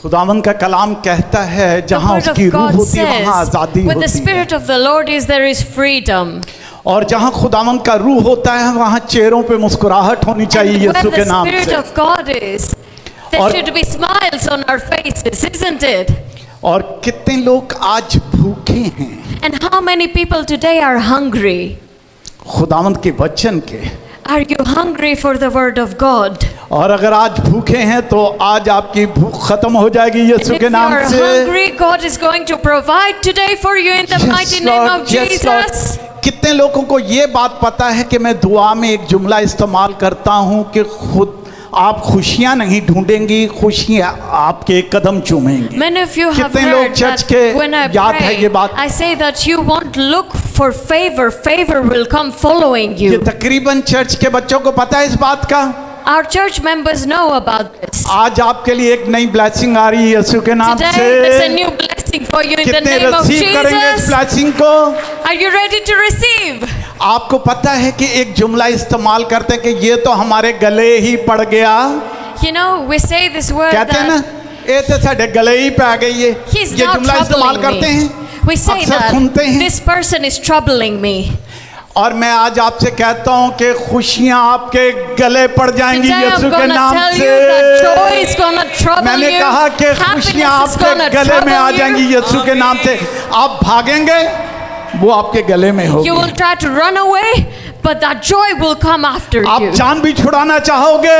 खुदावन का कलाम कहता है जहाँ उसकी रूह होती है वहाँ आजादी With the होती है, Spirit of the Lord is there is freedom. और जहाँ खुदावन का रूह होता है वहाँ चेहरों पे मुस्कुराहट होनी चाहिए And where यीशु के the नाम Spirit से। of God is, there और- should be smiles on our faces, isn't it? और कितने लोग आज भूखे हैं And how many people today are hungry? खुदावन के वचन के। Are you hungry for the word of God? और अगर आज भूखे हैं तो आज आपकी भूख खत्म हो जाएगी And यीशु if के you नाम are से। hungry, God is going to provide today for you in the Yes, mighty name Lord, of yes, Lord. Jesus. कितने लोगों को ये बात पता है कि मैं दुआ में एक जुमला इस्तेमाल करता हूँ कि खुद आप खुशियाँ नहीं ढूंढेंगी, खुशियाँ आपके कदम चूमेंगी। Many of you have कितने लोग heard चर्च that के when I याद है ये pray, बात? I say that you won't look for favor, favor will come following ये you. तकरीबन चर्च के बच्चों को पता है इस बात का। Our church members know about this. आज आपके लिए एक नई ब्लेसिंग आ रही है यीशु के नाम Today there's a से। new blessing for you in the कितने name of रिसीव करेंगे इस Jesus. ब्लेसिंग को? Are you ready to receive? आपको पता है कि एक जुमला इस्तेमाल करते हैं कि ये तो हमारे गले ही पड़ गया। You know, we say this word कहते हैं ना, that ये तो साढ़े गले ही पे आ गई है। he's ये now जुमला इस्तेमाल troubling करते me. हैं, We say अक्सर सुनते that हैं। this person is troubling me. और मैं आज आपसे कहता हूँ कि खुशियाँ आपके गले पड़ जाएंगी Today I'm यीशु के gonna नाम tell से। you that joy is gonna trouble मैंने you. कहा कि Happiness खुशियाँ is आपके gonna गले में आ trouble जाएंगी you. यीशु के नाम से। आप भागेंगे, वो आपके गले में होगी। You will try to run away, but that joy will come after आप you. जान भी छुड़ाना चाहोगे,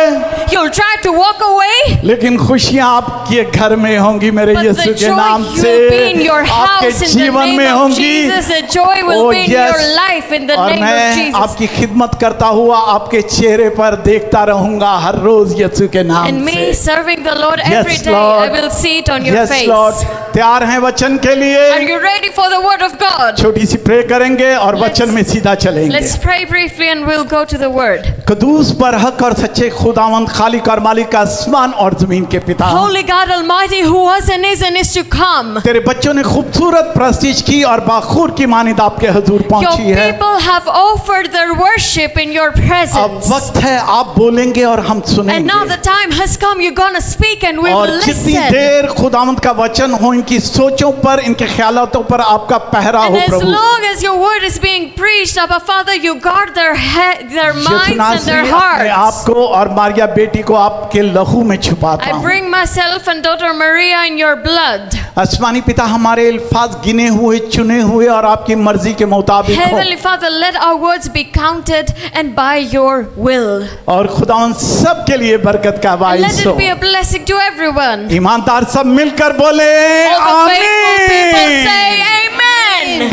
You'll try to walk away, लेकिन खुशियाँ आपके घर में होंगी मेरे but यीशु the के joy नाम will से। be in your आपके house in the जीवन में name of होंगी। Jesus. The joy will Oh, be in yes. your life in the और name of मैं Jesus. आपकी खिदमत करता हुआ आपके चेहरे पर देखता रहूंगा हर रोज यीशु के नाम And me से। serving the Lord Yes, every day, Lord. I will see it on your Yes, face. Lord. तैयार हैं वचन के Are लिए? you ready for the word of God? छोटी सी प्रे करेंगे और Let's- वचन में सीधा चलेंगे। Let's pray briefly and we'll go to the word. कदूस बरहक और सच्चे खुदावंद खालिक और मालिक आसमान और जमीन के पिता, Holy God Almighty, who was and is to come. तेरे बच्चों ने खूबसूरत प्रस्तिश की और बाखूर की मानिद आपके हजूर Your पहुंची है। people have offered their worship in your अब presence. वक्त है आप बोलेंगे और हम And now the सुनेंगे। time has come, you're gonna speak and we और will जितनी listen. देर खुदावंद का वचन हो, इनकी सोचों पर, इनके ख्यालातों पर आपका पहरा And हो as Prabhu. long as your word is being preached, Abba Father, you guard their minds Yeshu and their नासरी अपने आप hearts. को और मारिया बेटी को आपके लहू में छुपाता I हूँ। bring myself and daughter Maria in your blood. आसमानी पिता, हमारे अल्फाज गिने हुए, चुने हुए और आपकी मर्जी के मुताबिक हो। Heavenly Father, let our words be counted and by your will. और खुदावन सब के लिए बरकत का And बाइस let हो। it be a blessing to everyone. ईमानदार सब मिलकर बोले All the faithful people आमीन। say amen.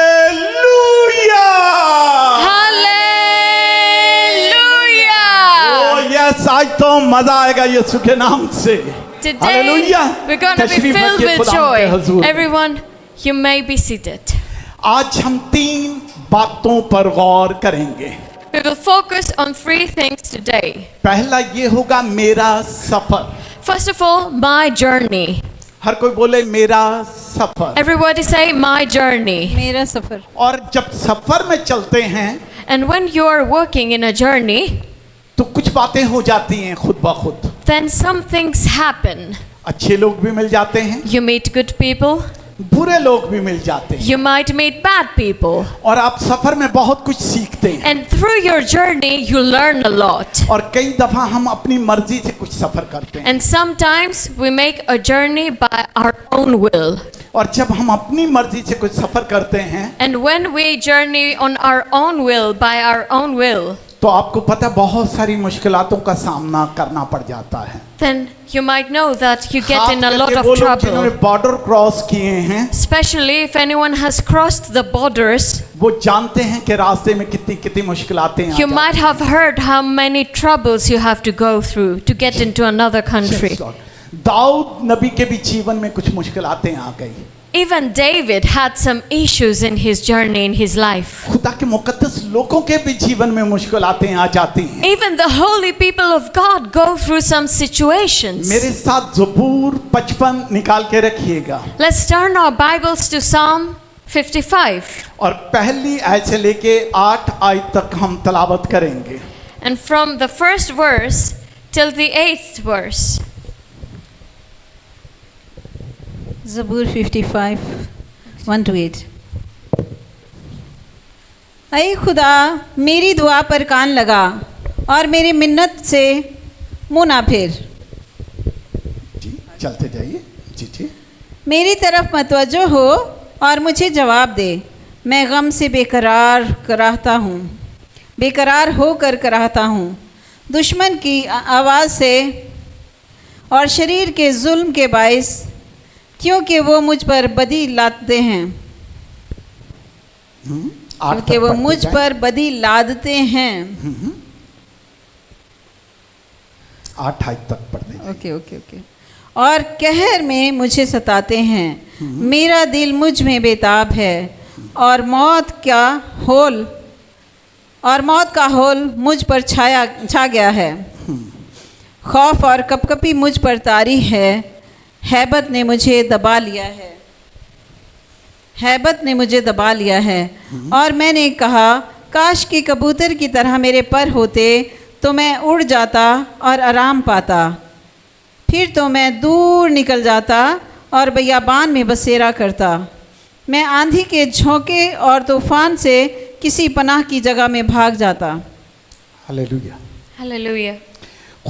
हालेलुया। Hallelujah. ओ यस, आज तो मजा आएगा यीशु के नाम से। Today hallelujah. we're going to be तशरीफ filled रखिए with खुदावंद के joy. Hazur. Everyone, you may be seated. आज हम 3 बातों पर गौर करेंगे। We will focus on 3 things today. पहला ये होगा मेरा सफर। First of all, my journey. हर कोई बोले मेरा सफर। Everybody say my journey. मेरा सफर। और जब सफर में चलते हैं And when you are working in a journey, तो कुछ बातें हो जाती हैं खुद ब खुद। then some things happen. अच्छे लोग भी मिल जाते हैं, You meet good people, बुरे लोग भी मिल जाते हैं, you might meet bad people. और आप सफर में बहुत कुछ सीखते हैं। And through your journey, you learn a lot. और कई दफा हम अपनी मर्जी से कुछ सफर करते हैं। And sometimes we make a journey by our own will. और जब हम अपनी मर्जी से कुछ सफर करते हैं And when we journey on our own will, by our own will, तो आपको पता बहुत सारी मुश्किलातों का सामना करना पड़ जाता है। then you might know that you get in a खास lot करके of वो लोग जिन्होंने trouble. बॉर्डर क्रॉस किए हैं, Especially if anyone has crossed the borders, वो जानते हैं कि रास्ते में कितनी कितनी मुश्किलातें आ you might जाती have heard how many troubles you have to go through to get into another हैं। country. दाऊद नबी के भी जीवन में कुछ मुश्किलातें आ गई। Even David had some issues in his journey in his life. खुदा के मुकद्दस लोगों के भी जीवन में मुश्किलातें आ जाती हैं। Even the holy people of God go through some situations. मेरे साथ ज़बूर 55 निकाल के रखिएगा Let's turn our Bibles to Psalm 55. और पहली आयत से लेके 8 आयत तक हम तलावत करेंगे। And from the first verse till the 8th verse. ज़बूर 55 1 to 8। ऐ खुदा, मेरी दुआ पर कान लगा और मेरी मिन्नत से मुँह ना फेर। जी चलते जाइए। जी जी। मेरी तरफ मतवज्जो हो और मुझे जवाब दे। मैं गम से बेकरार होकर कराहता हूँ। दुश्मन की आवाज़ से और शरीर के जुल्म के बाइस, क्योंकि वो मुझ पर बदी लादते हैं। क्योंकि वो मुझ पर बदी लादते हैं। 8 तक पढ़ते। Okay okay okay. और कहर में मुझे सताते हैं। मेरा दिल मुझ में बेताब है और मौत का होल मुझ पर छा गया है। खौफ और कपकपी मुझ पर तारी है। हैबत ने मुझे दबा लिया है। और मैंने कहा, काश कि कबूतर की तरह मेरे पर होते तो मैं उड़ जाता और आराम पाता। फिर तो मैं दूर निकल जाता और बियाबान में बसेरा करता। मैं आंधी के झोंके और तूफान से किसी पनाह की जगह में भाग जाता। हालेलुया। Hallelujah.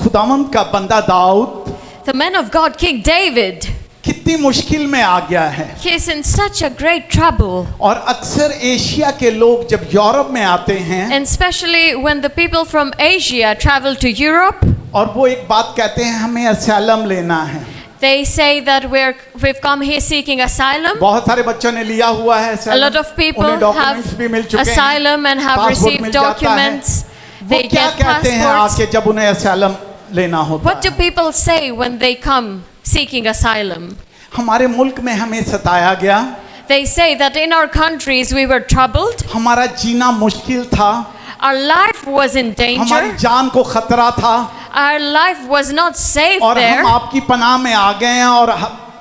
खुदावंद का बंदा Dawood The man of God, King David, कितनी मुश्किल में आ गया है। he is in such a great trouble. और अक्सर एशिया के लोग जब यूरोप में आते हैं And especially when the people from Asia travel to Europe, और वो एक बात कहते हैं, हमें असylum लेना है। they say that we've come here seeking asylum. बहुत सारे बच्चों ने लिया हुआ है asylum। A lot of people उन्हें documents have भी मिल चुके हैं। asylum and have Passport received मिल जाता है। documents. वो They क्या get कहते हैं passports. आके जब उन्हें asylum लेना होता What do है? people say when they come seeking asylum? हमारे मुल्क में हमें सताया गया, They say that in our countries we were troubled, हमारा जीना मुश्किल था, our life was in हमारी danger, जान को खतरा था, our life was not safe और there, हम आपकी पनाह में आ गए हैं और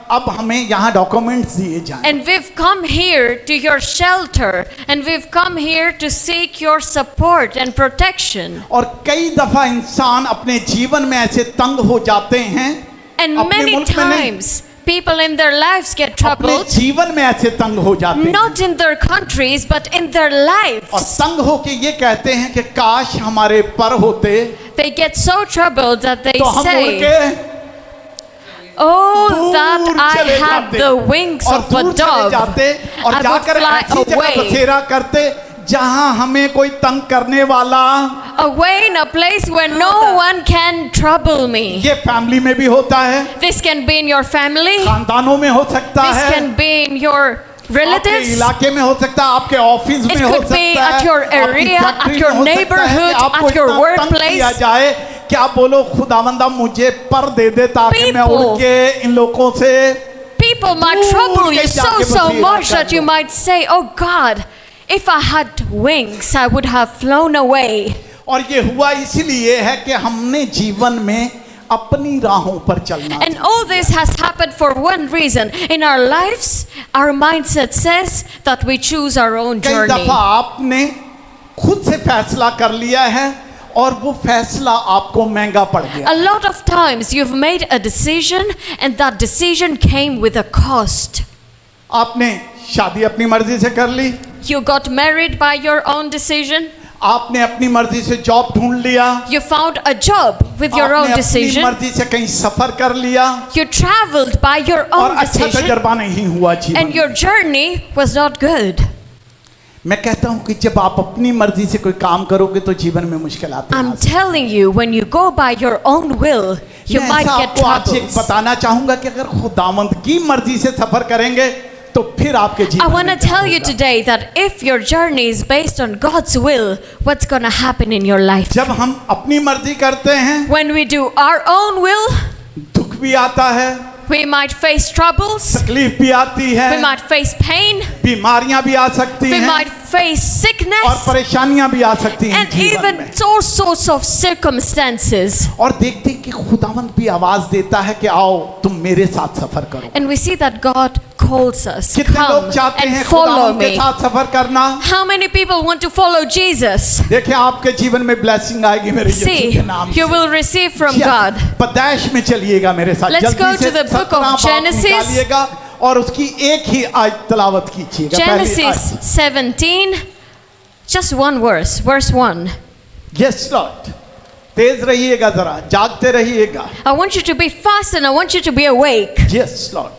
अब हमें यहाँ डॉक्यूमेंट्स दिए जाएं। and we've come here to your shelter, and we've come here to seek your support and protection. और कई दफा इंसान अपने जीवन में ऐसे तंग हो जाते हैं, And अपने many मुल्क में नहीं, times people in their lives get अपने troubled, जीवन में ऐसे तंग हो जाते हैं not in their countries but in their और lives. तंग होके ये कहते हैं कि काश हमारे पर होते They get so troubled that they तो हम उड़ say, के oh, that दूर I चले had जाते the wings और of a दूर चले dove. जाते और I would जाकर fly ऐसी जगह away. बसेरा करते जहां हमें कोई तंग करने वाला, Away in a place where no one can trouble me. ये फैमिली में भी होता है, This can be in your family. खानदानों में हो सकता This है, can be in your आपके relatives. इलाके में हो सकता है, आपके ऑफिस It में हो could सकता be है, at your आपकी area, फैक्ट्री at your में हो सकता है कि neighborhood, आपको at your इतना तंग workplace. किया जाए कि आप बोलो खुदावंदा मुझे पर दे दे ताकि मैं उड़ People. के इन लोगों से People might दूर trouble you के so जाके बसेरा much कर that you दो। might say, oh God, if I had wings, I would have flown away. और ये हुआ इसीलिए है कि हमने जीवन में अपनी राहों पर चलना And all this has happened for one reason. In our lives, our mindset says that we choose our own कई journey. दफा आपने खुद से फैसला कर लिया है और वो फैसला आपको महंगा पड़ गया। A lot of times you've made a decision and that decision came with a cost. आपने शादी अपनी मर्जी से कर ली, You got married by your own decision. आपने अपनी मर्जी से जॉब ढूंढ लिया, You found a job with your आपने own अपनी decision. मर्जी से कहीं सफर कर लिया You traveled by your और own अच्छा decision तजर्बा नहीं हुआ जीवन and your में। journey was not good. मैं कहता हूँ कि जब आप अपनी मर्जी से कोई काम करोगे तो जीवन में मुश्किल आती I'm है। telling you, when you go by your own will, you मैं might ऐसा get आपको आज एक troubles. बताना चाहूंगा कि अगर खुदावंद की मर्जी से सफर करेंगे तो फिर आपके I जीवन want to में क्या tell you होगा। today that if your journey is based on God's will, what's going to happen in your life? जब हम अपनी मर्जी करते हैं When we do our own will, दुख भी आता है, we might face troubles, तकलीफ भी आती है, we might face pain, बीमारियां भी आ सकती we हैं, might face और sickness परेशानियां भी आ सकती हैं and जीवन even में। all sorts of circumstances. और देखते हैं कि खुदावंद भी आवाज देता है कि आओ तुम मेरे साथ सफर करो। And we see that God calls us, कितने लोग come चाहते and हैं follow खुदावंद के me. साथ सफर करना? How many people want to follow Jesus? देखिए आपके जीवन में ब्लेसिंग आएगी मेरे यीशु See, के नाम you से। will receive from Yes, God. पैदाइश में चलिएगा मेरे साथ। Let's जल्दी go से to the book 17 of बाब Genesis. निकालिएगा और उसकी एक ही आयत तलावत कीजिएगा। पहली Genesis आयत। 17, just one verse, verse 1. Yes Lord, तेज रहिएगा जरा, जागते रहिएगा। I want you to be fast and I want you to be awake. Yes Lord।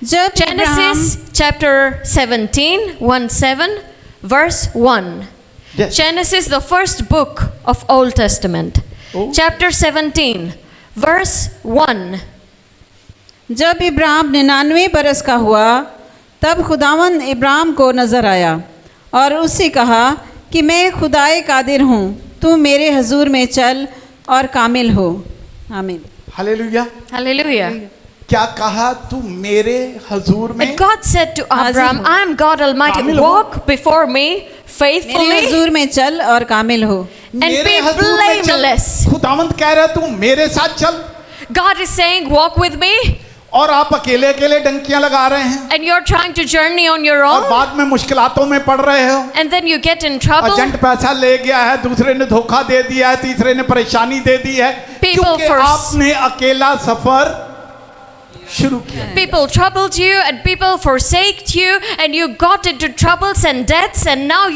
जब Genesis chapter 17, 1-7, verse 1. Yes। Genesis, the first book of Old Testament. Oh. Chapter 17, verse 1. जब इब्राहिम 99 बरस का हुआ तब खुदावंद इब्राहिम को नजर आया और उससे कहा कि मैं खुदाए कादिर हूँ, तू मेरे हजूर में चल और कामिल हो। आमीन। हालेलुया। Hallelujah. क्या कहा? तू मेरे हजूर में And God said to Abraham, I am God Almighty, कामिल हो। walk before me मेरे faithfully हजूर में चल और कामिल हो। and मेरे be हजूर में चल। blameless. खुदावंद कह रहा है तू मेरे साथ चल, God is saying, walk with me, और आप अकेले अकेले डंकियां लगा रहे हैं and you're trying to journey on your और own, बाद में मुश्किलातों में पड़ रहे हो। and then you get in trouble. Agent पैसा ले गया है, दूसरे ने धोखा दे दिया है, तीसरे ने परेशानी दे दी है, People क्योंकि first. आपने अकेला सफर शुरू किया। People troubled you and people forsaked you and you got into troubles and debts and now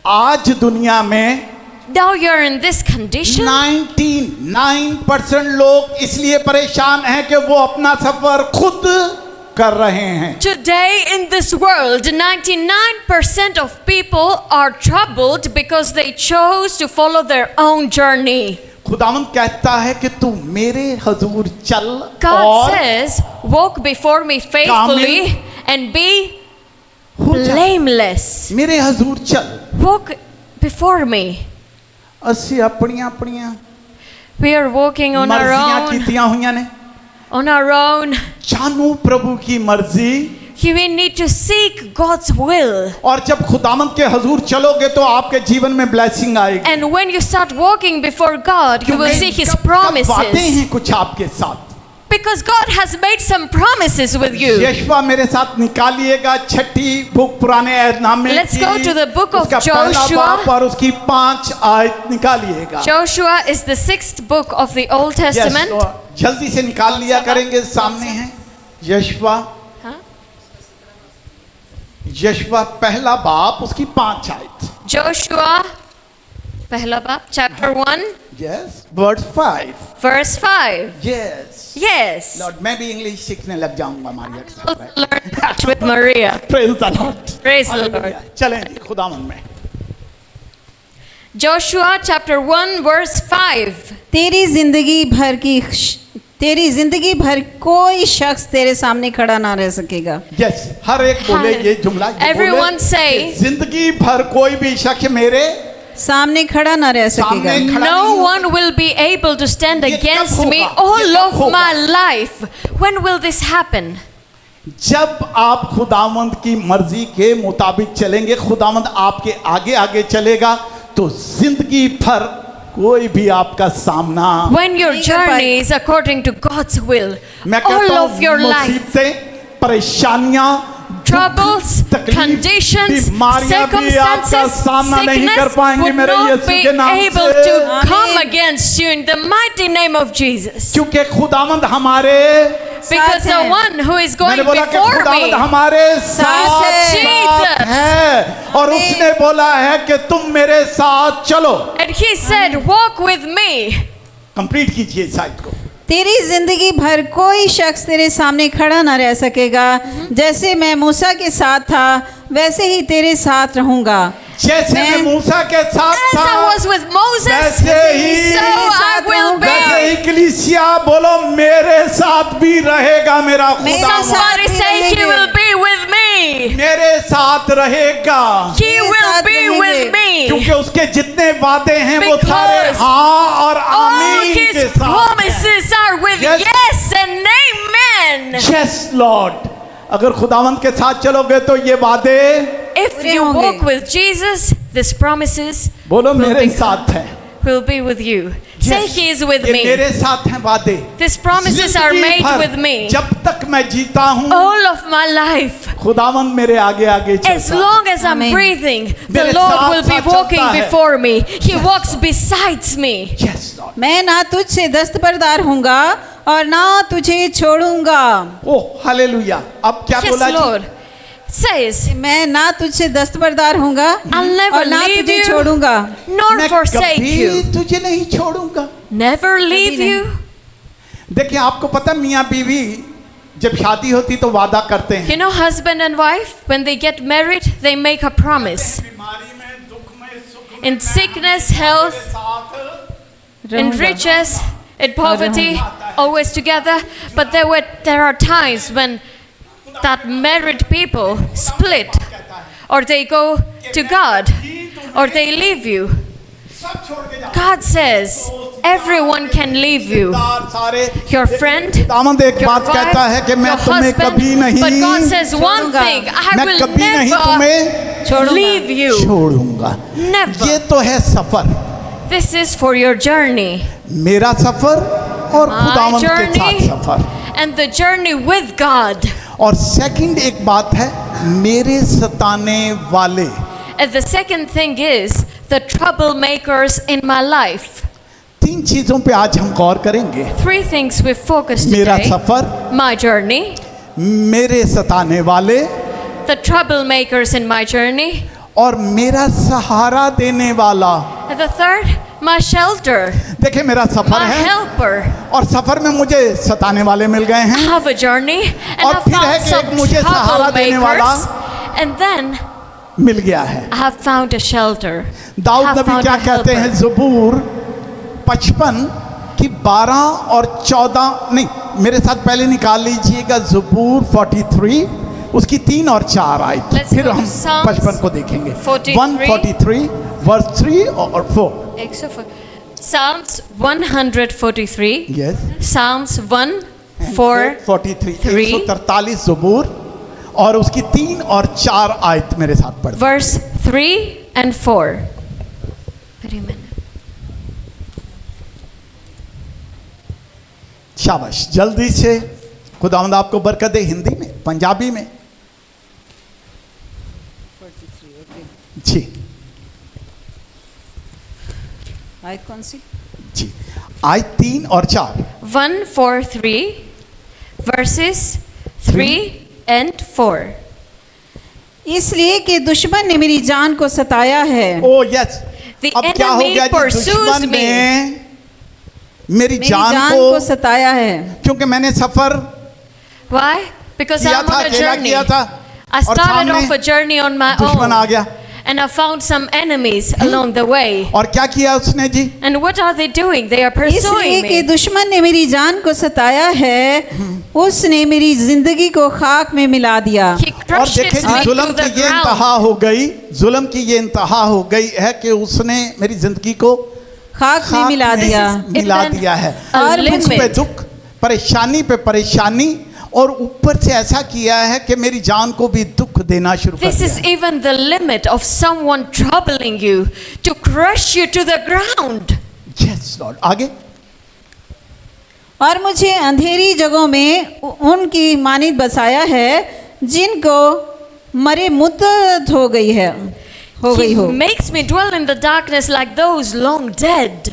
आज दुनिया में you're in this condition. 99% लोग इसलिए परेशान हैं कि वो अपना सफर खुद कर रहे हैं। Today in this world, 99% of people are troubled because they chose to follow their own journey. खुदावंद कहता है कि तू मेरे हजूर चल God और says, walk before me faithfully and be हो जा। blameless. मेरे हजूर चल। Walk before me. ਅਸੀਂ ਆਪਣੀਆਂ ਆਪਣੀਆਂ We are walking on our ਮਰਜ਼ੀਆਂ own. ਕੀਤੀਆਂ ਹੋਈਆਂ ਨੇ। On our own. जानू प्रभु की मर्जी। We need to seek God's will. और जब खुदावंद के हजूर चलोगे तो आपके जीवन में ब्लेसिंग आएगी। And when you start walking before God, you will see His कब वादे promises. हैं कुछ आपके साथ। Because God has made some promises with you. यशवा मेरे साथ निकालिएगा छठी बुक पुराने ऐहदनामे की। Let's go to the book of उसका पहला Joshua. बाप और उसकी 5 आयत निकालिएगा। Joshua is the 6th book of the Old Testament. Yes, जल्दी से निकाल लिया करेंगे, सामने है यशवा। Huh? यशवा पहला बाप उसकी 5 आयत। Joshua, Pehla Bab, chapter 1, Yes, verse 5. verse 5. Yes. Yes. Lord, मैं भी इंग्लिश सीखने लग जाऊंगा Maria. Learn that with Maria. Praise the Lord. Praise the Lord. Hallelujah. चलें जी खुदावंद में। Joshua chapter 1, verse 5. तेरी जिंदगी भर कोई शख्स तेरे सामने खड़ा ना रह सकेगा। यस, हर एक बोले ये जुमला। ये Everyone बोले, say, जिंदगी भर कोई भी शख्स मेरे सामने खड़ा ना रह सकेगा। सामने खड़ा no नहीं one will be able to stand ये कब against me होगा? all ये कब of होगा? my life. When will this happen? जब आप खुदावंद की मर्जी के मुताबिक चलेंगे, खुदावंद आपके आगे आगे चलेगा, तो जिंदगी भर कोई भी आपका सामना। When your journey is according to God's will, मैं all कहता of your हूँ life, मुसीबतें, परेशानियां, troubles, तकलीफ, conditions, बीमारियां भी आपका circumstances, सामना नहीं कर sickness पाएंगे would मेरे not यीशु be के नाम able से। to come Amen. against you in the mighty name of Jesus. क्योंकि खुदावंद हमारे Because साथ the है। one who is going मैंने बोला कि before खुदावंद me, हमारे साथ Jesus. है और Amen. उसने बोला है कि तुम मेरे साथ चलो। and he said, walk with me. Complete कीजिए इस आयत को। तेरी जिंदगी भर कोई शख्स तेरे सामने खड़ा ना रह सकेगा। जैसे मैं मूसा के साथ था वैसे ही तेरे साथ रहूंगा। जैसे मैं मूसा के साथ As था I was with Moses, वैसे ही so I will वैसे be. ही कलीसिया बोलो मेरे साथ भी रहेगा मेरा मेरे खुदावंद। Somebody साथ say, he रहेंगे। will be with me. मेरे साथ रहेगा, He मेरे will साथ be रहेंगे। with me. क्योंकि उसके जितने वादे हैं वो Because सारे हाँ और All आमीन के his साथ हैं। promises are with Yes. yes and amen. Yes, Lord. अगर खुदावंद के साथ चलोगे तो ये वादे If पूरे you होंगे। walk with Jesus, these promises बोलो will मेरे be, साथ हैं। will be with you. Say Yes, he is with ये me. मेरे साथ हैं वादे। These promises are जिंदगी made भर with me. जब तक मैं जीता हूँ All of my life. खुदावंद मेरे आगे आगे As चलता है। long as I'm Amen. breathing, the मेरे Lord साथ will be साथ walking चलता है। before me. He walks besides me. Yes, Lord. मैं ना तुझसे दस्तबरदार हूँगा और ना तुझे छोड़ूंगा। Oh hallelujah. अब क्या बोला Yes, जी? Lord. Says, मैं ना तुझसे दस्तबरदार हूँगा I'll never और ना leave तुझे you, छोड़ूंगा। nor मैं forsake कभी you. तुझे नहीं छोड़ूंगा। Never leave नहीं। you. देखिए आपको पता है, मियाँ बीवी जब शादी होती तो वादा करते हैं। You know, husband and wife, when they get married, they make a promise. बीमारी में, दुख में, सुख में, In sickness, health, साथ in रहूंगा। riches, in poverty, always together. But there are times when that married people split, or they go to God, or they leave you. सब छोड़ के जाओ। God says everyone can leave you. सारे Your friend, दामद एक your बात कहता है कि wife, मैं your तुम्हें husband. कभी नहीं But God says one छोड़ूंगा। thing: I मैं will कभी नहीं never तुम्हें छोड़ूंगा। leave you. छोड़ूंगा। Never. ये तो है सफर, This is for your journey. मेरा सफर और My खुदावंद के साथ journey suffer. and the journey with God. और सेकंड एक बात है, मेरे सताने वाले। And the second thing is the troublemakers in my life. तीन चीजों पे आज हम गौर करेंगे। Three things we focused मेरा today. सफर, My journey, मेरे सताने वाले the troublemakers in my journey, और मेरा सहारा देने वाला। and the third, my shelter, देखिए मेरा सफर my है helper. और सफर में मुझे सताने वाले मिल गए I हैं have a journey and और I फिर है found कि some एक मुझे सहारा देने वाला troublemakers, and then मिल गया है। I have found a shelter. Dawood have Nabi found क्या a कहते हैं, helper. ज़बूर 55 की 12 और 14, नहीं मेरे साथ पहले निकाल लीजिएगा, ज़बूर 43 उसकी 3 और 4 आयत, Let's फिर go to हम Psalms 55 को देखेंगे। 43 143 वर्स 3 और 4। Psalms 143, यस, Psalms 143, 43 143 ज़बूर और उसकी 3 और 4 आयत मेरे साथ पढ़। verse 3 and 4. Wait a minute. शाबाश, जल्दी से खुदावंद आपको बरकत दे। हिंदी में, पंजाबी में? जी आयत कौन सी? जी, आयत 3 और 4। 143 verses 3 and 4. इसलिए कि दुश्मन ने मेरी जान को सताया है, ओ यस, The अब क्या हो enemy गया जी, pursues दुश्मन me. ने मेरी मेरी जान जान को, को सताया है। क्योंकि मैंने सफर Why? Because किया I'm था, on a अकेला journey. किया था I और started off a सामने journey on my दुश्मन आ own, गया। and I found some enemies along the way. और क्या किया उसने जी? And what are they doing? They are इसलिए pursuing कि me. दुश्मन ने मेरी जान को सताया है, उसने मेरी जिंदगी को खाक में मिला दिया। He और crushed देखें it जी, me जुल्म to the की ये इंतहा ground. हो गई, जुल्म की ये इंतहा हो गई है कि उसने मेरी जिंदगी को खाक में खाक मिला में दिया। मिला It दिया है। a और दुख पे limit. दुख, परेशानी पे परेशानी, और ऊपर से ऐसा किया है कि मेरी जान को भी दुख देना शुरू कर This is दिया। even the limit of someone troubling you to crush you to the ground. Yes Lord, आगे। और मुझे अंधेरी जगहों में उनकी मानित बसाया है, जिनको मरे मुद्दत हो गई He हो। makes me dwell in the darkness like those long dead.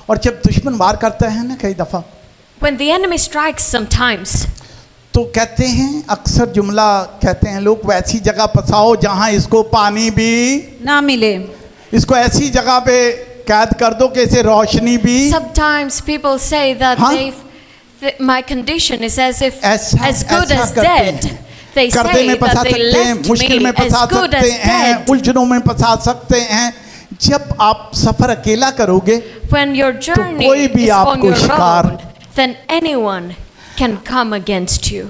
और जब दुश्मन वार करता है ना कई दफा, When the enemy strikes sometimes, तो कहते हैं, अक्सर जुमला कहते हैं लोग, वैसी जगह फंसाओ जहां इसको पानी भी ना मिले। इसको ऐसी जगह पे कैद कर दो कि इसे रोशनी भी। sometimes people say that Huh? my condition is as if ऐसा as good ऐसा as करते dead. हैं, They कर्जे say में फंसा that they सकते हैं, left मुश्किल me में फंसा as good सकते as हैं, dead. उलझनों में फंसा सकते हैं। जब आप सफर अकेला करोगे When your journey कोई भी is on आपको your शिकार- own, then anyone can come against you.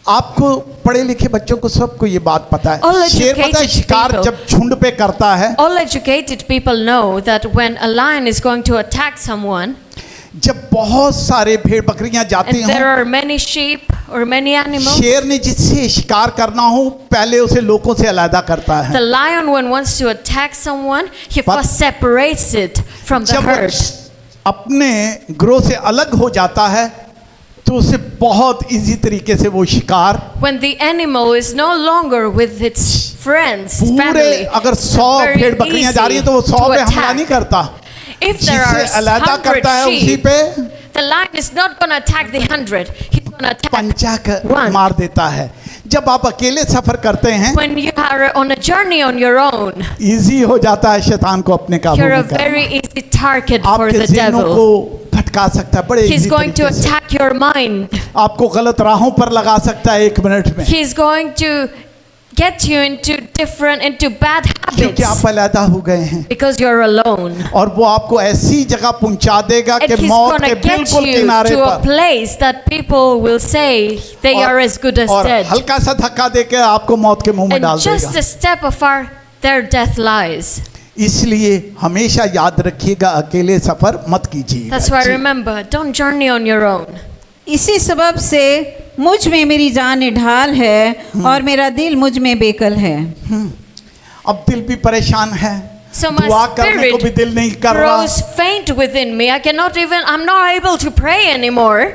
आपको पढ़े लिखे बच्चों को सबको ये बात पता All है, शेर पता है educated शिकार people- जब झुंड पे करता है, All educated people know that when a lion is going to attack someone, जब बहुत सारे भेड़ बकरियां जाती and there हों, are many sheep or many animals. शेर ने जिससे शिकार करना हो पहले उसे लोगों से अलग करता है। The lion, when wants to attack someone, he But- first separates it from the जब वो herd. अपने ग्रोह से अलग हो जाता है तो उसे बहुत इजी तरीके से वो शिकार When the animal is no longer with its friends, पूरे family, अगर it's 100 very भेड़ बकरियां जा रही है तो वो 100 easy पे to हमला नहीं attack. करता, If there जिसे are अलग 100 करता है उसी sheep, पे the lion is not going to attack the 100. He's going to attack पंचा कर one. मार देता है। जब आप अकेले सफर करते हैं When you are on a journey on your own, easy हो जाता है शैतान को अपने काबू you're a में करना। very easy target for आपके the ज़हनों devil. को भटका सकता है बड़े He's easy going to तरीके से। attack your mind. आपको गलत राहों पर लगा सकता है 1 मिनट में, He's going to get you into bad क्योंकि आप habits अलहदा हो गए हैं because you're alone. और वो आपको ऐसी जगह पहुंचा देगा And कि he's मौत going के to get बिल्कुल you किनारे to a पर place that people will say they are as good as और dead. हल्का सा धक्का देके आपको मौत के मुंह में And डाल just देगा। a step afar, their death lies. इसलिए हमेशा याद रखिएगा अकेले सफर मत कीजिएगा। That's why ji. remember, don't journey on your own. इसी सबब से मुझ में मेरी जान निढाल है और मेरा दिल मुझ में बेकल है। अब दिल भी परेशान है, So my दुआ करने को भी spirit दिल नहीं कर रहा, grows faint within me. I'm not able to pray anymore.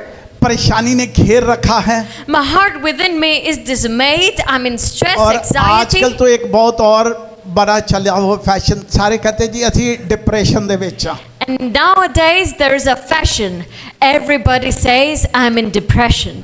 परेशानी ने घेर रखा है। My heart within me is dismayed. I'm in stress, और anxiety. आजकल तो एक बहुत और बड़ा चला हुआ फैशन, सारे कहते जी ਅਸੀਂ डिप्रेशन ਦੇ ਵਿੱਚ ਆ। And nowadays there is a fashion. Everybody says I'm in depression.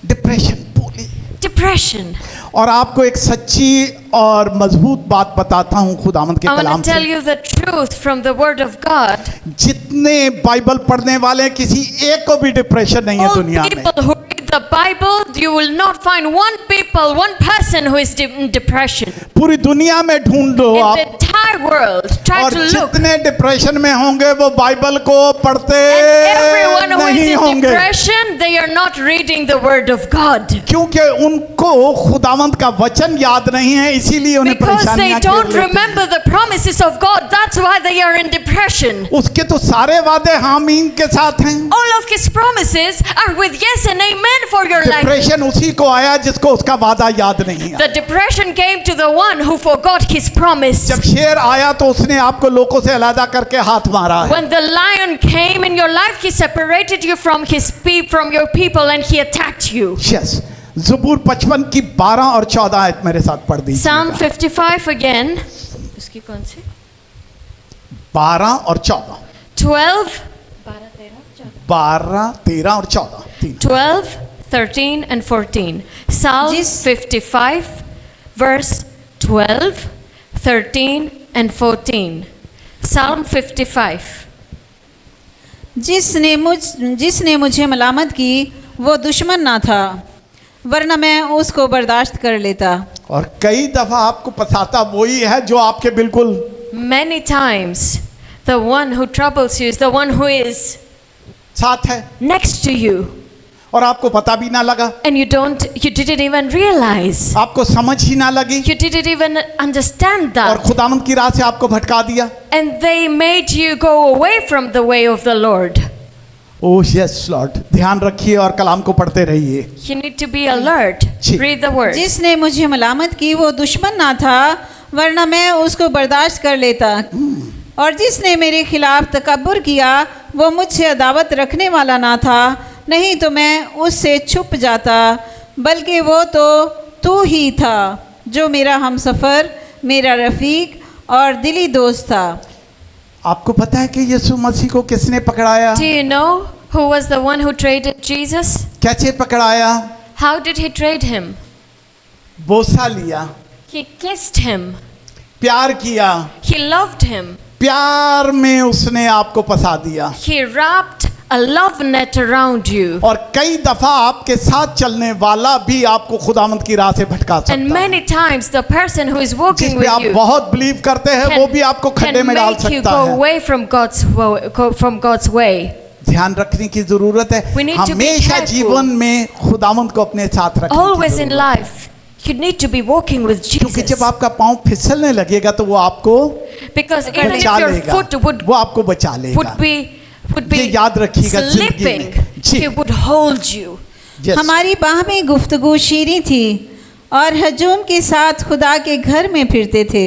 Depression बोली। Depression. और आपको एक सच्ची और मजबूत बात बताता हूँ खुदावंद के I Kalam want to tell से। you the truth from the Word of God. जितने बाइबल पढ़ने वाले हैं, किसी एक को भी डिप्रेशन नहीं है All दुनिया में। people who read the Bible, you will not find one person who is in depression. पूरी दुनिया में ढूंढ लो In the आप, entire world, try और to look. जितने डिप्रेशन में होंगे वो बाइबल को पढ़ते And everyone who is नहीं in होंगे, depression, they are not reading the Word of God. क्योंकि उनको खुदावंद का वचन याद नहीं है, इसीलिए उन्हें Because they परेशानियां घेर don't लेती हैं। remember the promises of God, that's why they are in depression. उसके तो सारे वादे हामीन के साथ हैं। All of His promises are with yes and amen for your life. Depression उसी को आया जिसको उसका वादा याद नहीं है। The depression came to the one who forgot his promise. जब शेर आया तो उसने आपको लोगों से अलग करके हाथ मारा है। When the lion came in your life, he separated you from from your people, and he attacked you. Yes, ज़बूर 55 की 12 और 14 आयत मेरे साथ पढ़ दीजिए। Psalm 55 again. उसकी कौन सी? 12 और 14, 12, 12, 13 और 14, तीन। 12, 13 and 14. Psalm Yes. 55 verse 12, 13 and 14. Psalm 55. जिसने मुझे मलामत की वो दुश्मन ना था, वरना मैं उसको बर्दाश्त कर लेता। और कई दफा आपको फंसाता वही है जो आपके बिल्कुल Many times, the one who troubles you is the one who is साथ है next to you, और आपको पता भी ना लगा, and you didn't even realize. आपको समझ ही ना लगी, You didn't even understand और that. खुदावंद की राह से आपको भटका दिया। And they made you go away from the way of the Lord. Oh yes Lord, ध्यान रखिए और कलाम को पढ़ते रहिए। You need to be alert. Ji. Read the word. जिसने मुझे मलामत की वो दुश्मन ना था, वरना मैं उसको बर्दाश्त कर लेता। और जिसने मेरे खिलाफ तकब्बुर किया वो मुझसे अदावत रखने वाला ना था, नहीं तो मैं उससे छुप जाता। बल्कि वो तो तू ही था जो मेरा हमसफ़र, मेरा रफ़ीक और दिली दोस्त था। आपको पता है कि यीशु मसीह को किसने पकड़ाया? Do you know who was the one who traded Jesus? कैसे पकड़ाया? How did he trade him? बोसा लिया, He kissed him. प्यार किया, He loved him. प्यार में उसने आपको फंसा दिया। He wrapped a love net around you. और कई दफा आपके साथ चलने वाला भी आपको खुदावंद की राह से भटका सकता And है। many times the person who is walking जिस पे with आप you बहुत बिलीव करते हैं वो भी आपको खड्डे can में डाल make you सकता go है। away from God's way. ध्यान रखने की जरूरत है। We need to be हमेशा careful. जीवन में खुदावंद को अपने साथ रखने Always की in जरूरत है। life, you need to be walking with क्योंकि Jesus. जब आपका पाँव फिसलने लगेगा तो वो आपको Because even if बचा your लेगा, foot वो आपको बचा लेगा। would be ये याद रखिएगा slipping, जिंदगी में। जी। He would hold you. Yes. हमारी बाह में गुफ्तगू शीरी थी और हजूम के साथ खुदा के घर में फिरते थे।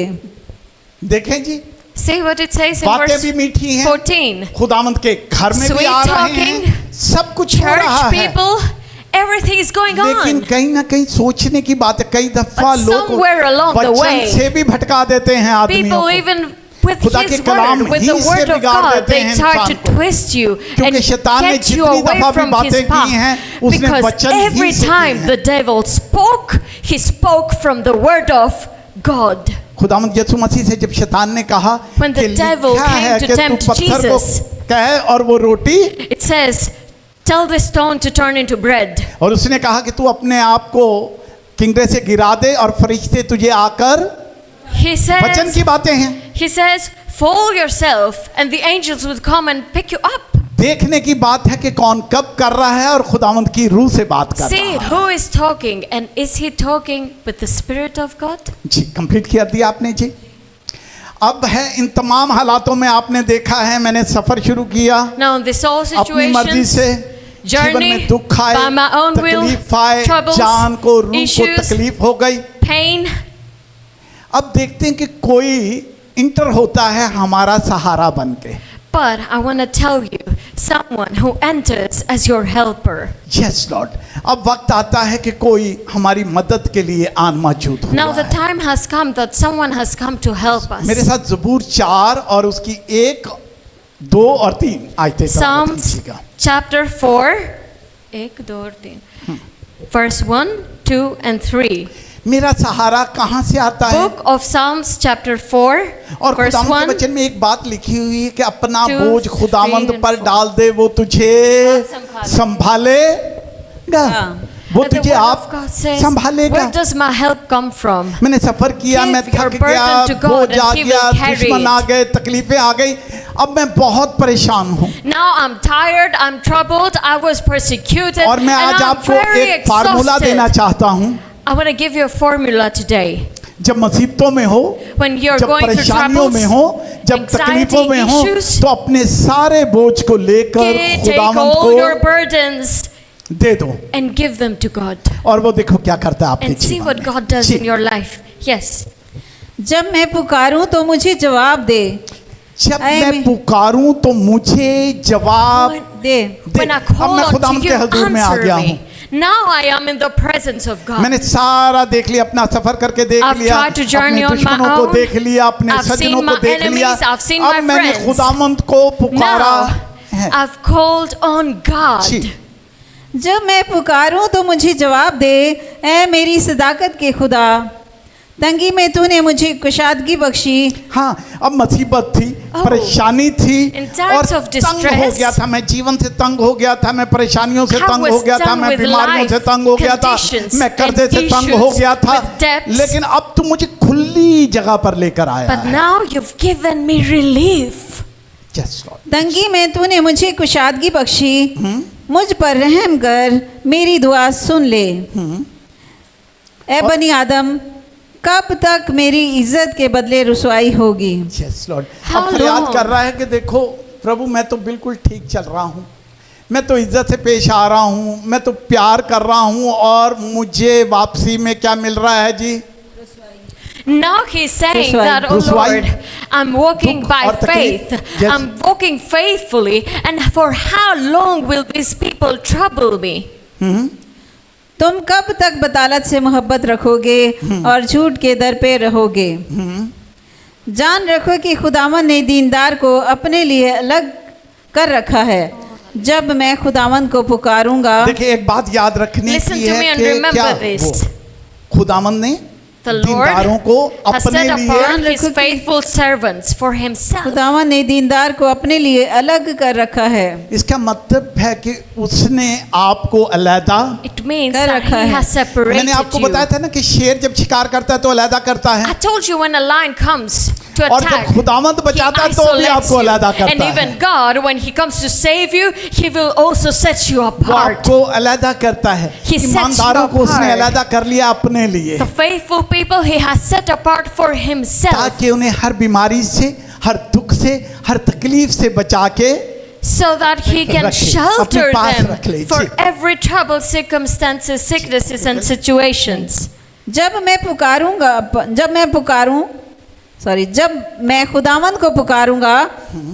देखें जी, See what it says in बातें verse भी मीठी हैं, 14. खुदावंद के घर में भी Sweet आ रहे talking, हैं, सब कुछ हो रहा Church है। people, everything is going लेकिन on. कहीं ना कहीं सोचने की बात है, कई दफा But लोग somewhere along the वचन way, से भी भटका देते हैं आदमियों People को, even with खुदा के his Kalam word, with he the से word of बिगाड़ God, देते they हैं try इंसान to को। twist you क्योंकि and शैतान ने get you जितनी away दफा भी from बातें his की path. हैं, उसने Because वचन ही every से की time हैं। the devil spoke, he spoke from the word of God. खुदावंद यीशु मसीह से जब शैतान ने कहा When the कि devil लिखा came है to कि तू tempt पत्थर को Jesus, कहे और वो रोटी, It says, tell the stone to turn into bread. और उसने कहा कि तू अपने आप को किंगरे से गिरा दे और फरिश्ते तुझे आकर, He वचन says, की बातें हैं, he says, fall yourself and the angels would come and pick you up. देखने की बात है कि कौन कब कर रहा है और खुदावंद की रूह से बात कर See रहा है। who is talking, and is he talking with the Spirit of God? जी, कंप्लीट कर दिया आपने जी। अब है इन तमाम हालातों में आपने देखा है, मैंने सफ़र शुरू किया Now in this all अपनी मर्जी situations, से, जीवन journey में दुख आए, by my own will, तकलीफ आए, troubles, जान को, रूह को issues, तकलीफ हो गई। pain. अब देखते हैं कि कोई इंटर होता है हमारा सहारा बन के। But I want to tell you, someone who enters as your helper. Yes Lord, अब वक्त आता है कि कोई हमारी मदद के लिए आन मौजूद हो Now the रहा है। time has come that someone has come to help मेरे us. साथ ज़बूर 4 और उसकी 1, 2 और 3 आयतें Psalms कीजिएगा। chapter 4, 1, 2 और 3. Verse 1, 2 and 3. मेरा सहारा कहाँ से आता है? Book of Psalms chapter 4, और verse खुदावंद के 1. वचन में एक बात लिखी हुई है कि अपना 2, बोझ खुदावंद 3 पर and 4. डाल दे, वो तुझे संभालेगा, वो And the तुझे word आप of God says, संभालेगा। where does my help come from? मैंने सफर किया, Give मैं your थक burden गया, to God बोझ आ and He गया, will carry दुश्मन आ it. गए, तकलीफें आ गई, अब मैं बहुत परेशान हूँ। Now I'm tired, I'm troubled, I was persecuted, और मैं and आज I'm आपको very एक फार्मूला देना exhausted. चाहता हूँ। I want to give you a formula today. जब मुसीबतों में हो, When you're जब going through परेशानियों troubles, में हो, जब तकलीफों में हो, issues, तो अपने सारे बोझ को लेकर take खुदावंद all your को burdens दे दो, and give them to God. और वो देखो क्या करता है आपके And see जीवन what में। God does ji, in your life. Yes. जब मैं पुकारूं तो मुझे जवाब दे जब I मैं mean- पुकारूं तो मुझे जवाब दे। दे। When I अब call मैं on खुदावंद to के you, हजूर में आ answer गया हूँ। me. Now I am in the presence of God. मैंने सारा देख लिया, अपना सफर करके देख I've लिया, tried to journey अपने on my दुश्मनों को own. देख लिया, अपने I've सज्जनों seen को my देख लिया। enemies, I've seen अब my मैंने friends. खुदावंद को पुकारा Now है। I've called on God. जी। जब मैं पुकारूं तो मुझे जवाब दे, ऐ मेरी सदाकत के खुदा। तंगी में तूने मुझे कुशादगी बख्शी। हाँ, अब मुसीबत थी, Oh. परेशानी थी, In times और of तंग हो distress, गया था, मैं जीवन से तंग हो गया था, मैं परेशानियों से I तंग हो was गया था, done मैं with बीमारियों life, से तंग हो गया था, conditions, मैं कर्जे and से तंग हो issues, गया था, with debts. लेकिन अब तू मुझे खुली जगह पर लेकर आया But है। now you've given me relief. Yes, Lord. तंगी में तूने मुझे कुशादगी बख्शी। मुझ पर रहम कर, मेरी दुआ सुन ले। ए बनी आदम, कब तक मेरी इज्जत के बदले रुसवाई होगी? Yes, Lord. How अब फरियाद long? कर रहा है कि देखो प्रभु, मैं तो बिल्कुल ठीक चल रहा हूँ, मैं तो इज्जत से पेश आ रहा हूँ, मैं तो प्यार कर रहा हूँ, और मुझे वापसी में क्या मिल रहा है जी? Now he's saying Rushwai. that, oh Rushwai. Lord, I'm walking दुख by और तकलीफ। faith. Yes. I'm walking faithfully. And for how long will these people trouble me? तुम कब तक बतालत से मोहब्बत रखोगे और झूठ के दर पे रहोगे? जान रखो कि खुदावन ने दीनदार को अपने लिए अलग कर रखा है। जब मैं खुदावन को पुकारूंगा, देखिए, एक बात याद रखने Listen की to है me and कि remember क्या this. वो खुदावन ने The Lord दीनदारों को has अपने set लिए, apart his faithful servants for himself. खुदावन ने दीनदार को अपने लिए अलग कर रखा है। इसका मतलब है कि उसने आपको अलहदा, It means कर that रखा he है। has separated मैंने आपको you. बताया था ना कि शेर जब शिकार करता है तो अलहदा करता है, I told you when a lion comes to और जब attack, खुदावंद he बचाता है तो भी isolates आपको you. अलहदा And करता है। even God, when he comes to save you, he will also set you वो apart. आपको अलहदा करता है। He sets ईमानदारों you को उसने apart. अलहदा कर लिया अपने लिए, The faithful people he has set apart for himself, ताकि उन्हें हर बीमारी से, हर दुख से, हर तकलीफ से बचा के so that He can रखे, shelter अपने पास them रख ले, for ji. every trouble, circumstances, sicknesses, and situations. जब मैं खुदावंद को पुकारूंगा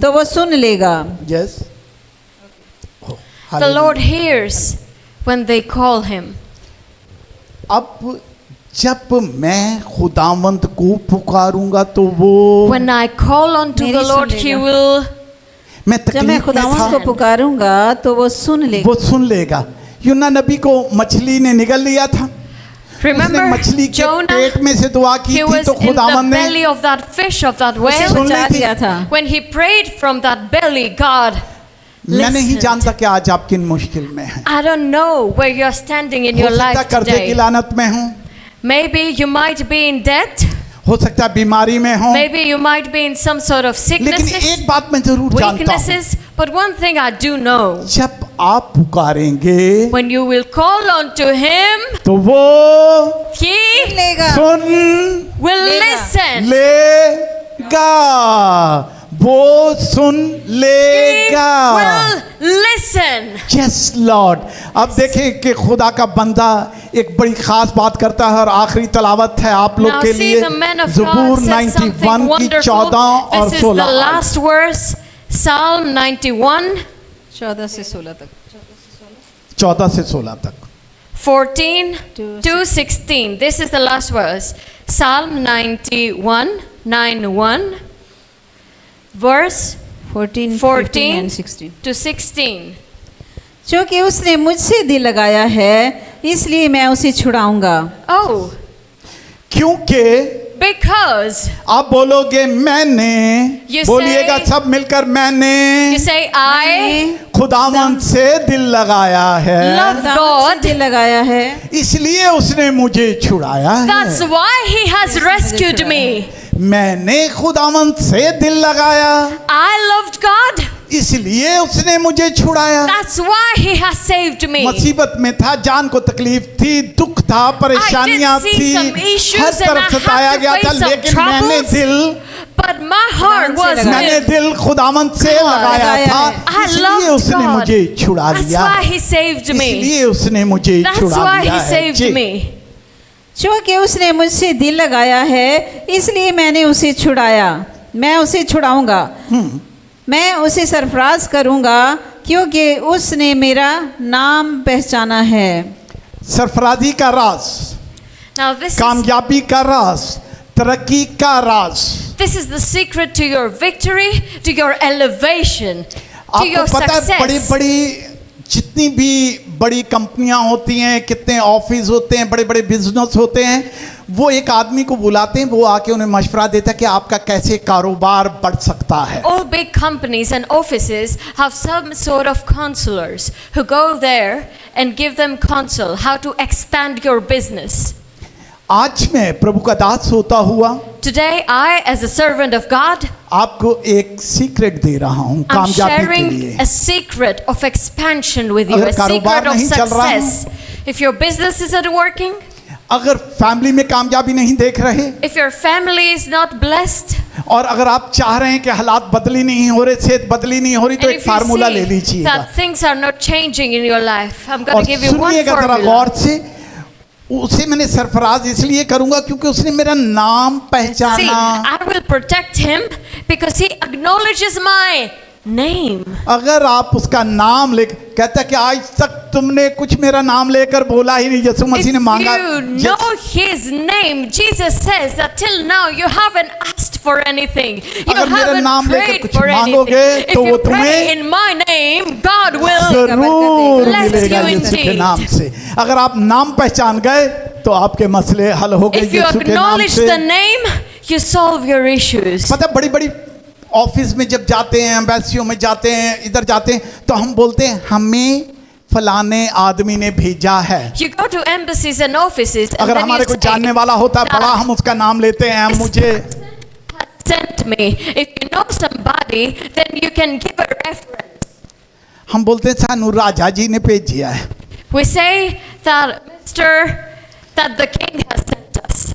तो वो सुन लेगा। Yes, The Lord hears when they call Him. अब जब मैं खुदावंद को पुकारूंगा तो वो When I call unto मेरी the Lord, सुन He लेगा। will. मैं जब मैं तकलीफ में खुदावंद को था, पुकारूंगा तो वो सुन लेगा। वो सुन लेगा। यूना नबी को मछली ने निगल लिया था, उसने Remember मछली के Jonah? पेट में से दुआ की He थी was तो in the खुदावंद ने belly of that fish, of that उसे whale. सुन बचा ली थी। दिया था। When he prayed from that belly, God मैं नहीं listened. जानता कि आज आप किन मुश्किल में हैं। I don't know where you're standing in हो your सकता है life कर्जे की today. लानत में हूँ, Maybe you might be in debt. हो सकता है बीमारी में हूँ, Maybe you might be in some sort of लेकिन sicknesses, एक बात मैं जरूर जानता हूँ, weaknesses. But one thing I do know, जब आप पुकारेंगे when you will call unto Him, तो वो He लेगा। सुन will लेगा। listen. लेगा, वो सुन He लेगा। will listen. Yes Lord. अब देखें कि खुदा का बंदा एक बड़ी खास बात करता है और आखिरी तलावत है आप लोग Now के see, लिए the man of ज़बूर God says something 91 की wonderful. 14 और This is the 16 last verse, Psalm 91, 14 से 16 तक। 14 से 16 तक। 14 To to 16. This is the last verse. Psalm 91, 9:1, verse 14, 14 15 and 16। to 16. क्योंकि उसने मुझसे दिल लगाया है इसलिए मैं उसे छुड़ाऊंगा। Oh, क्योंकि because आप बोलोगे मैंने, You बोलिएगा say- सब मिलकर मैंने you say, I खुदावंद से दिल लगाया है, love खुदावंद से God. दिल लगाया है इसलिए उसने मुझे छुड़ाया है। That's why He has rescued me. मैंने खुदावंद से दिल लगाया, I loved God. इसलिए उसने मुझे छुड़ाया। That's why He has saved me. मुसीबत में था, जान को तकलीफ थी, दुख था, परेशानियां I did see थी, some issues हर and तरफ I सताया had to गया था, face some लेकिन मैंने troubles. दिल But my heart खुदावंद से was मैंने with. दिल खुदावंद से God लगाया लगाया था, है। I इसलिए loved उसने God. मुझे छुड़ा That's लिया, why He saved me. इसलिए उसने मुझे That's छुड़ा why लिया He है। saved जी। me. क्योंकि उसने मुझसे दिल लगाया है इसलिए मैंने उसे छुड़ाया, मैं उसे छुड़ाऊंगा, मैं उसे सरफराज करूंगा क्योंकि उसने मेरा नाम पहचाना है। सरफराजी का राज, Now this is कामयाबी का राज, तरक्की का राज, the secret to your victory, to your elevation, to your आपको पता है बड़ी success. बड़ी जितनी भी बड़ी कंपनियां होती हैं, कितने ऑफिस होते हैं, बड़े बड़े बिजनेस होते हैं, वो एक आदमी को बुलाते हैं, वो आके उन्हें मशवरा देता है कि आपका कैसे कारोबार बढ़ सकता है। All big companies and offices have some sort of counselors who go there and give them counsel how to expand your business. आज मैं प्रभु का दास होता हुआ Today, I, as a servant of God, आपको एक सीक्रेट दे रहा हूँ I'm कामयाबी के sharing लिए। a secret of expansion with you, अगर a कारोबार secret of नहीं चल रहा है, success. If your business isn't working, अगर फैमिली में कामयाबी नहीं देख रहे, if your family is not blessed, और अगर आप चाह रहे हैं कि हालात बदली नहीं हो रहे, सेहत बदली नहीं हो रही, तो and एक if you फार्मूला ले see लीजिएगा that things are not changing in your life, I'm going और to give you one सुनिएगा जरा formula. गौर से। उसे मैंने सरफराज इसलिए करूंगा क्योंकि उसने मेरा नाम See, पहचाना। I will protect him because he acknowledges my name. अगर आप उसका नाम ले, कहता है कि आज तक तुमने कुछ मेरा नाम लेकर बोला ही नहीं, यीशु मसीह If ने मांगा। you know his name, Jesus says that till now you haven't asked for anything. You अगर मेरा haven't नाम लेकर prayed कुछ for anything. मांगोगे, If तो you वो pray तुम्हें in my name, God will. जरूर Bless मिलेगा you यीशु के indeed. नाम से। अगर आप नाम पहचान गए तो आपके मसले हल हो गए If you यीशु के नाम acknowledge से। the name, you solve your issues. पता बड़ी बड़ी ऑफिस में जब जाते हैं, एम्बेसियों में जाते हैं, इधर जाते हैं, तो हम बोलते हैं हमें फलाने आदमी ने भेजा है। You go to embassies and offices and अगर then हमारे you को say, जानने वाला होता है बड़ा, हम उसका नाम लेते हैं, मुझे sent me. If you know somebody, then you can give a reference. हम बोलते हैं सानू राजा जी ने भेजा है। We say that the king has sent us.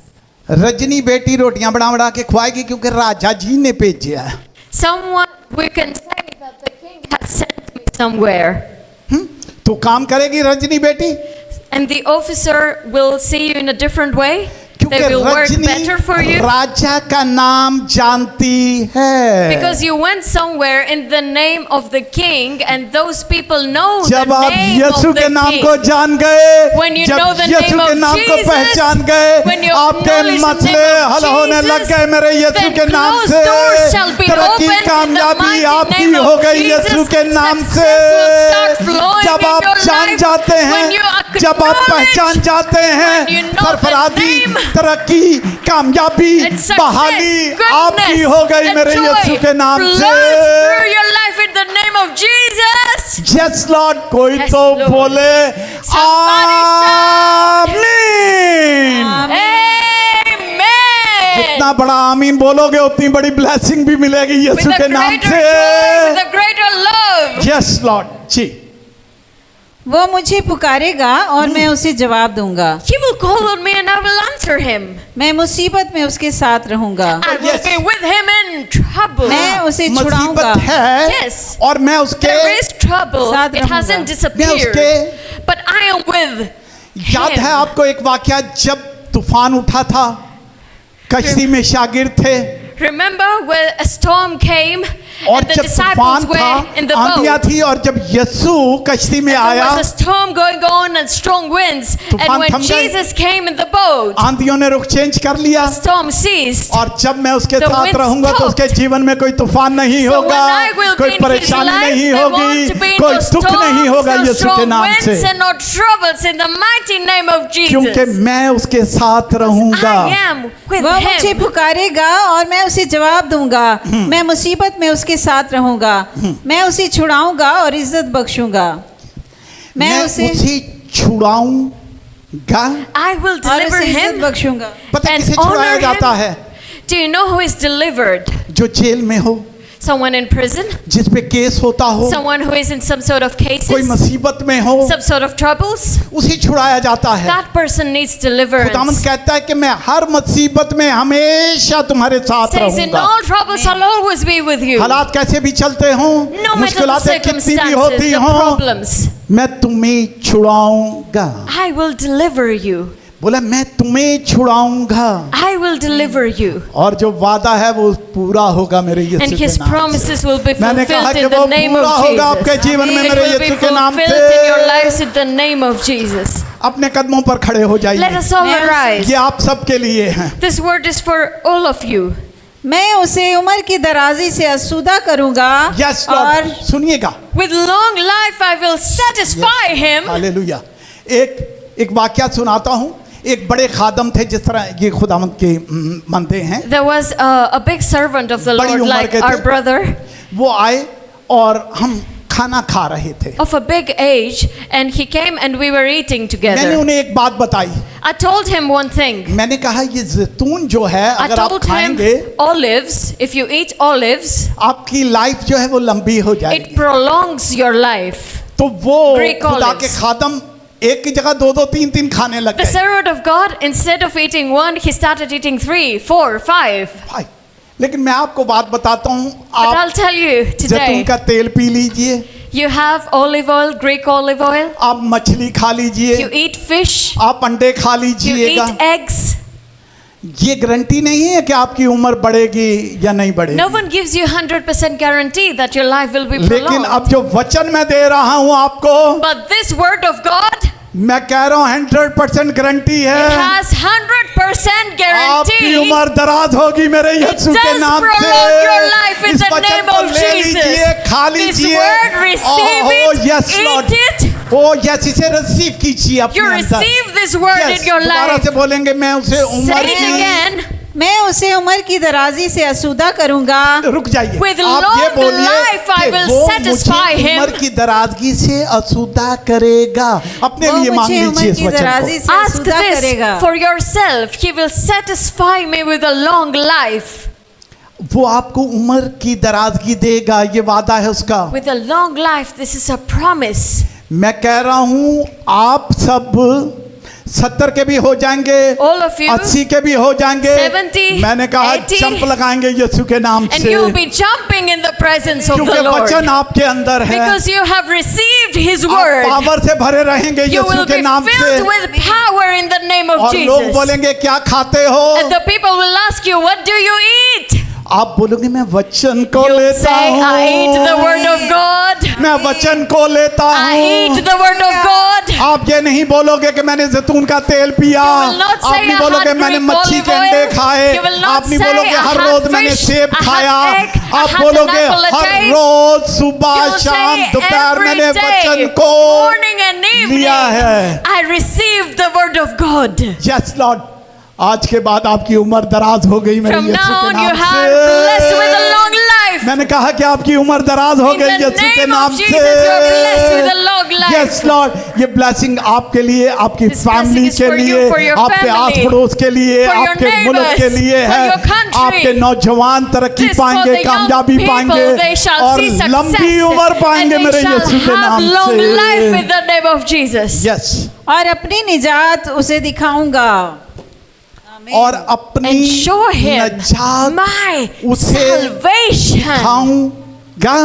Rajni बेटी रोटियां बना बना के खुआएगी क्योंकि राजा जी ने भेजा है। Someone, we can say that the king has sent somewhere. तू काम करेगी रजनी बेटी, And the officer will see you in a different way. क्योंकि They will work Rajni better for you. राजा का नाम जानती है। Because you went somewhere in the name of the king, and those people know the जब आप name Yeshu of के the नाम king. को जान गए, When you जब know the यीशु name के of नाम को Jesus, पहचान गए, when you आपके acknowledge the मसले name of हल होने लग Jesus, गए मेरे यीशु then के नाम closed से। doors shall be तरक्की opened in the कामयाबी mighty आपकी name हो of गई Jesus. यीशु के नाम से। Success will start flowing जब in आप your जान life जाते हैं, when you जब आप acknowledge, पहचान जाते हैं, when you know the सरफराजी, name, तरक्की, कामयाबी, and success, बहाली goodness, आपकी हो गई and मेरे joy यीशु के नाम flows से। through your life in the name of Jesus. Yes Lord, कोई Yes, तो Lord. बोले Somebody आमीन। Amen. जितना बड़ा आमीन बोलोगे उतनी बड़ी ब्लेसिंग भी मिलेगी With यीशु a के नाम greater joy, with से। a greater love. Yes lord ji. वो मुझे पुकारेगा और मैं उसे जवाब दूंगा। He will call on me and I will answer him. मैं मुसीबत में उसके साथ रहूंगा। I will Yes. be with him in trouble. मैं उसे छुड़ाऊंगा। मुसीबत है Yes. और मैं उसके There is trouble. साथ It रहूंगा। hasn't मैं disappeared. उसके But I am with याद him. है आपको एक वाकया, जब तूफान उठा था, कश्ती में शागिर्द थे Remember when a storm came और and the जब disciples तूफान were in था, the आंधियां boat? थी, और जब यीशु कश्ती में There आया, was a storm going on and strong winds. तूफान And when थम गए। Jesus came in the boat, आंधियों ने रुख चेंज कर लिया, the storm ceased. और जब मैं उसके The साथ wind रहूंगा तो stopped. उसके जीवन में कोई तूफान नहीं So when होगा, I will be कोई in his परेशानी life, नहीं there होगी, won't be कोई no दुख नहीं होगा storms, no यीशु के strong नाम winds से, and no troubles in the mighty name of क्योंकि Jesus. मैं उसके साथ रहूंगा। I am with वो मुझे him. पुकारेगा और मैं उसे जवाब दूंगा। मैं मुसीबत में उसके साथ रहूंगा। मैं उसे छुड़ाऊंगा और इज्जत बख्शूंगा। मैं उसे छुड़ाऊंगा। I will और deliver उसे इज्जत him बख्शूंगा। पता and किसे छुड़ाया honor जाता him. है? Do you know who is delivered? जो जेल में हो, Someone in prison? जिस पे केस होता हो, Someone who is in some sort of कोई cases? मुसीबत में हो, Some sort of troubles? उसे छुड़ाया जाता है। That person needs खुदावंद deliverance. कहता है कि मैं हर मुसीबत में हमेशा तुम्हारे साथ Says in रहूंगा। all troubles I'll always be with you. हालात कैसे भी चलते हों, No matter the मुश्किलातें कितनी भी circumstances, होती the हों, problems, मैं तुम्हें छुड़ाऊंगा। I will deliver you. बोला मैं तुम्हें छुड़ाऊंगा, I will deliver you. और जो वादा है वो पूरा होगा मेरे यीशु And के his नाम से। promises will be मैंने कहा fulfilled कि in the वो name पूरा of होगा आपके Jesus. जीवन में It मेरे will be यीशु के नाम fulfilled in your से। lives in the name of Jesus. अपने कदमों पर खड़े हो Let जाइए। us all Yes. arise. ये आप सबके लिए है। This word is for all of you. मैं उसे उम्र की दराजी से आसूदा करूंगा यस और लॉर्ड, सुनिएगा। With long life I will satisfy him. Hallelujah. एक वाकया सुनाता हूँ। एक बड़े खादम थे, जिस तरह ये खुदावंद के मंदे हैं, There was a big servant of the बड़ी Lord उम्र like के our थे। brother वो आए और हम खाना खा रहे थे। of a big age, and he came and we were eating मैंने together. उन्हें एक बात बताई। I told him one thing. मैंने कहा ये जैतून जो है, I अगर आप told him खाएंगे, olives, if you eat olives, आपकी लाइफ जो है वो लंबी हो it जाएगी। prolongs your life. तो वो Greek खुदा olives. के खादम एक की जगह दो दो तीन तीन खाने लग The गए। servant of God, instead of eating one, he started eating 3, 4, 5. भाई, लेकिन मैं आपको बात बताता हूँ, But I'll आप tell you जैतून today, का तेल पी लीजिए, you have olive oil, Greek olive oil, आप मछली खा you लीजिए, eat fish, आप अंडे खा you लीजिएगा, eat eggs. ये गारंटी नहीं है कि आपकी उम्र बढ़ेगी या नहीं बढ़ेगी। No one gives you 100% guarantee that your life will be लेकिन prolonged. अब जो वचन मैं दे रहा हूँ आपको, But this word of God, मैं कह रहा हूँ 100% गारंटी it है, has 100% आपकी guarantee. उम्र दराज होगी मेरे यीशु के does नाम से। prolong your life in इस the वचन name को of ले Jesus. लीजिए, खा This लीजिए। word, receive it, yes Lord, eat it. O yes, इसे रिसीव कीजिए अपने You अंदर। receive this word Yes, in your दोबारा life. से बोलेंगे, मैं उसे उम्र Say it की, again. मैं उसे उम्र की दराजी से आसूदा करूंगा। रुक जाइए, With आप ये long बोलिए life I कि will वो satisfy मुझे him. उम्र की दराजगी से आसूदा करेगा। अपने वो लिए मांग मुझे लीजिए उम्र इस की वचन दराजी को। से Ask आसूदा this करेगा। for yourself. He will satisfy me with a long life. वो आपको उम्र की दराजगी देगा, ये वादा है उसका। With a long life, this is a promise. मैं कह रहा हूं, आप सब 70 के भी हो जाएंगे, all of you, 80 के भी हो जाएंगे। 70, मैंने कहा 80, जंप लगाएंगे यीशु के नाम and से, you will be jumping in the presence of क्योंकि the Lord. वचन आपके अंदर है। Because you have received His आप word. पावर से भरे रहेंगे You यीशु will के be नाम से। filled with power in the name of और लोग Jesus. बोलेंगे क्या खाते हो? And the people will ask you, what do you eat? आप बोलोगे मैं वचन को You'll लेता say, हूँ, I eat the word of God. मैं वचन को लेता I eat हूँ। the word of God. आप ये नहीं बोलोगे कि मैंने जैतून का तेल पिया, You will not आप say, नहीं I बोलोगे had मैंने Greek मच्छी के olive अंडे oil. खाए, You will not आप नहीं say, बोलोगे I हर had रोज मैंने fish, सेब I had खाया, egg, I आप had बोलोगे an apple a her day. रोज सुबह You will शाम say, दोपहर every मैंने day, वचन को morning and evening, लिया है। I received the word of God. Yes Lord, आज के बाद आपकी उम्र दराज हो गई मेरे From यीशु now के on, you नाम are blessed with a से। long life. मैंने कहा कि आपकी उम्र दराज हो In गई the यीशु के name नाम of से। Jesus, you are blessed with a long life. Yes Lord, ये ब्लेसिंग आपके लिए, आपकी This फैमिली blessing is के for लिए, you, for your आपके आस family, पड़ोस के लिए, for your आपके मुल्क के neighbors, लिए for है। your country. आपके नौजवान तरक्की This for पाएंगे, the young कामयाबी people, पाएंगे they shall और see success, लंबी उम्र and पाएंगे they मेरे shall यीशु के have नाम long life in से। the name of Jesus. Yes, और अपनी निजात उसे दिखाऊंगा। और अपनी And show him नजात my उसे salvation. दिखाऊंगा।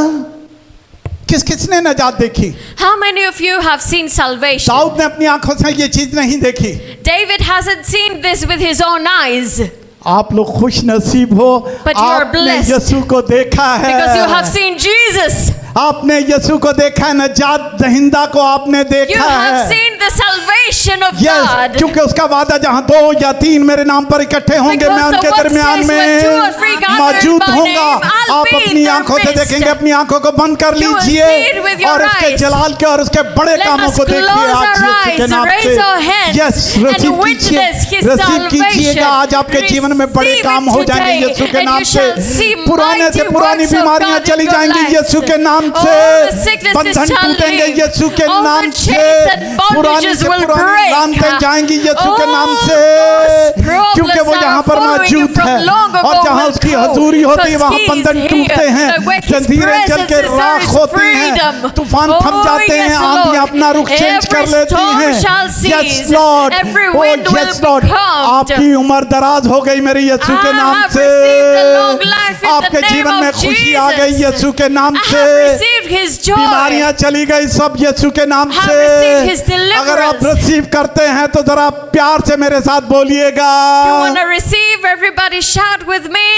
किस किसने नजात देखी? How many of you have seen salvation? Dawood ने अपनी आंखों से ये चीज नहीं देखी। David hasn't seen this with his own eyes. आप लोग खुश नसीब हो, But you are आपने blessed. यीशु को देखा है, Because you have seen Jesus. आपने यीशु को देखा है, नजात दहिंदा को आपने You देखा have है। seen the salvation of yes, God. क्योंकि उसका वादा जहाँ 2 या 3 मेरे नाम पर इकट्ठे होंगे, Because मैं the उनके word दरमियान says, में when 2 or 3 gathered मौजूद by होऊंगा। name, I'll आप be in अपनी their आंखों से midst. देखेंगे, अपनी आंखों को बंद कर You will लीजिए see it with your और उसके eyes. जलाल के और उसके बड़े Let कामों us को देखिए close आज our यीशु के eyes, नाम raise से। our hands, yes, and receive witness कीजिए, His रिसीव कीजिएगा। आज salvation. आपके जीवन में बड़े Receive काम it हो जाएंगे today, यीशु के and नाम you से। shall see पुराने से mighty पुरानी works of बीमारियां God in चली your जाएंगी lives. यीशु के नाम All से। the sicknesses बंधन shall टूटेंगे leave. यीशु के All the नाम chains से। and पुरानी bondages से will पुरानी break. लानतें जाएंगी यीशु के नाम All से, those problems क्योंकि वो that यहाँ are पर following you मौजूद from है long ago और जहाँ will उसकी go, हजूरी होती है because वहाँ He is बंधन here. टूटते हैं, Where His जंजीरें चल के presence is, there राख is होती हैं, freedom. तूफान थम Oh, जाते yes, हैं, Lord. आंधियां अपना रुख चेंज कर Every लेती storm हैं। shall yes cease. Lord, Every o wind will yes be lord, calmed. आपकी उम्र दराज हो गई मेरे यीशु के I नाम have से। received a long life in the आपके name जीवन में of खुशी आ गई Jesus. यीशु के नाम I से। have received His joy. बीमारियां चली गई सब यीशु के नाम I have से। received His deliverance. अगर आप रिसीव करते हैं तो जरा प्यार से मेरे साथ बोलिएगा, You want to receive? Everybody shout with me.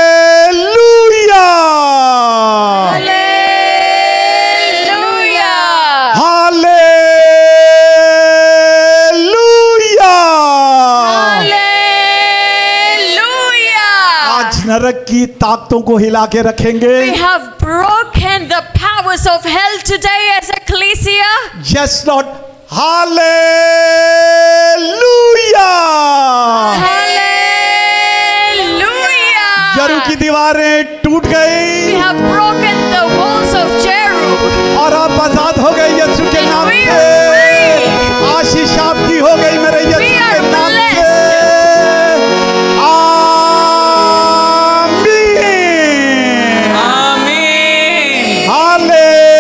Hallelujah, Hallelujah. Hallelujah. Hallelujah. आज नरक की ताकतों को हिला के रखेंगे। We have broken the powers of hell today as ecclesia. Yes Lord, hallelujah. Hallelujah. यरू की दीवारें टूट We गई have broken the walls of Jericho. और आप आजाद हो गए यीशु के And नाम we से। are free. आशीष आपकी हो गई मेरे यीशु We के are नाम से। आमीन, आमीन। हालेलुया।